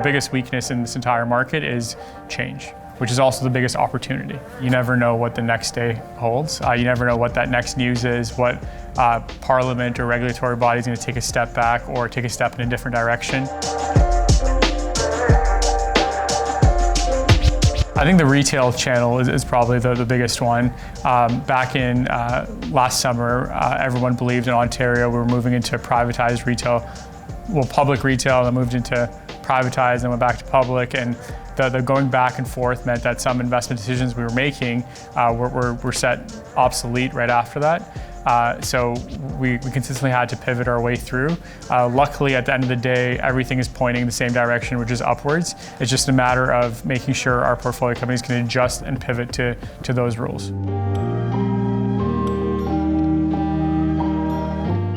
biggest weakness in this entire market is change, which is also the biggest opportunity. You never know what the next day holds. You never know what that next news is, what parliament or regulatory body is going to take a step back or take a step in a different direction. I think the retail channel is probably the biggest one. Back in last summer, everyone believed in Ontario we were moving into privatized retail, public retail, then moved into privatized, and went back to public. And the going back and forth meant that some investment decisions we were making were set obsolete right after that. So we consistently had to pivot our way through. Luckily, at the end of the day, everything is pointing the same direction, which is upwards. It's just a matter of making sure our portfolio companies can adjust and pivot to those rules.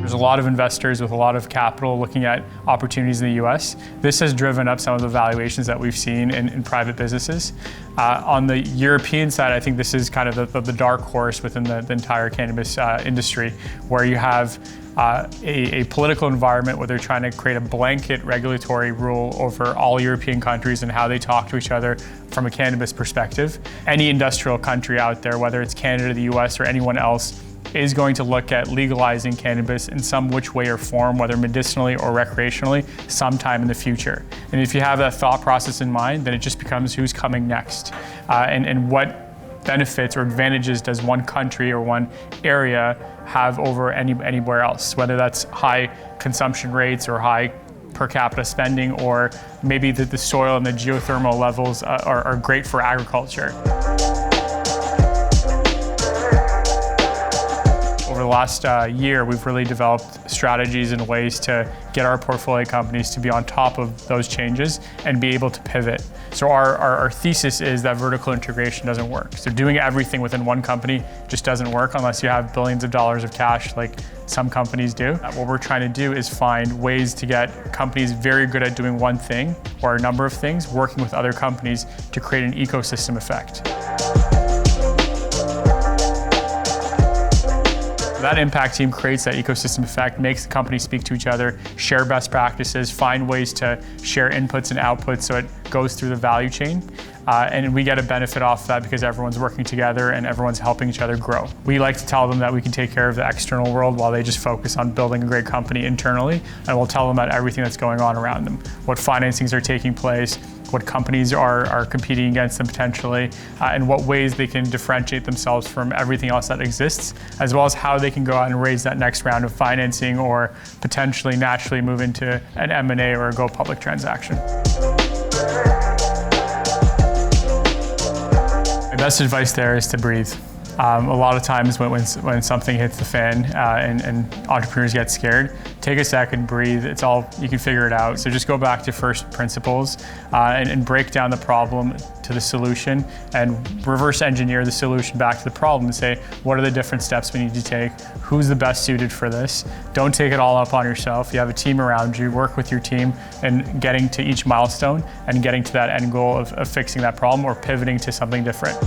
There's a lot of investors with a lot of capital looking at opportunities in the US. This has driven up some of the valuations that we've seen in private businesses. On the European side, I think this is kind of the dark horse within the entire cannabis industry, where you have a political environment where they're trying to create a blanket regulatory rule over all European countries and how they talk to each other from a cannabis perspective. Any industrial country out there, whether it's Canada, the US, or anyone else, is going to look at legalizing cannabis in some which way or form, whether medicinally or recreationally, sometime in the future. And if you have that thought process in mind, then it just becomes who's coming next, and what benefits or advantages does one country or one area have over anywhere else, whether that's high consumption rates or high per capita spending, or maybe the soil and the geothermal levels are great for agriculture. Over the last year, we've really developed strategies and ways to get our portfolio companies to be on top of those changes and be able to pivot. So our thesis is that vertical integration doesn't work. So doing everything within one company just doesn't work unless you have billions of dollars of cash like some companies do. What we're trying to do is find ways to get companies very good at doing one thing or a number of things, working with other companies to create an ecosystem effect. That impact team creates that ecosystem effect, makes the companies speak to each other, share best practices, find ways to share inputs and outputs so it goes through the value chain. And we get a benefit off of that because everyone's working together and everyone's helping each other grow. We like to tell them that we can take care of the external world while they just focus on building a great company internally, and we'll tell them about everything that's going on around them, what financings are taking place, what companies are competing against them potentially, and what ways they can differentiate themselves from everything else that exists, as well as how they can go out and raise that next round of financing or potentially naturally move into an M&A or a go public transaction. My best advice there is to breathe. A lot of times when something hits the fan and entrepreneurs get scared, take a second, breathe. It's all, you can figure it out. So just go back to first principles and break down the problem to the solution and reverse engineer the solution back to the problem and say, what are the different steps we need to take? Who's the best suited for this? Don't take it all up on yourself. You have a team around you, work with your team and getting to each milestone and getting to that end goal of fixing that problem or pivoting to something different.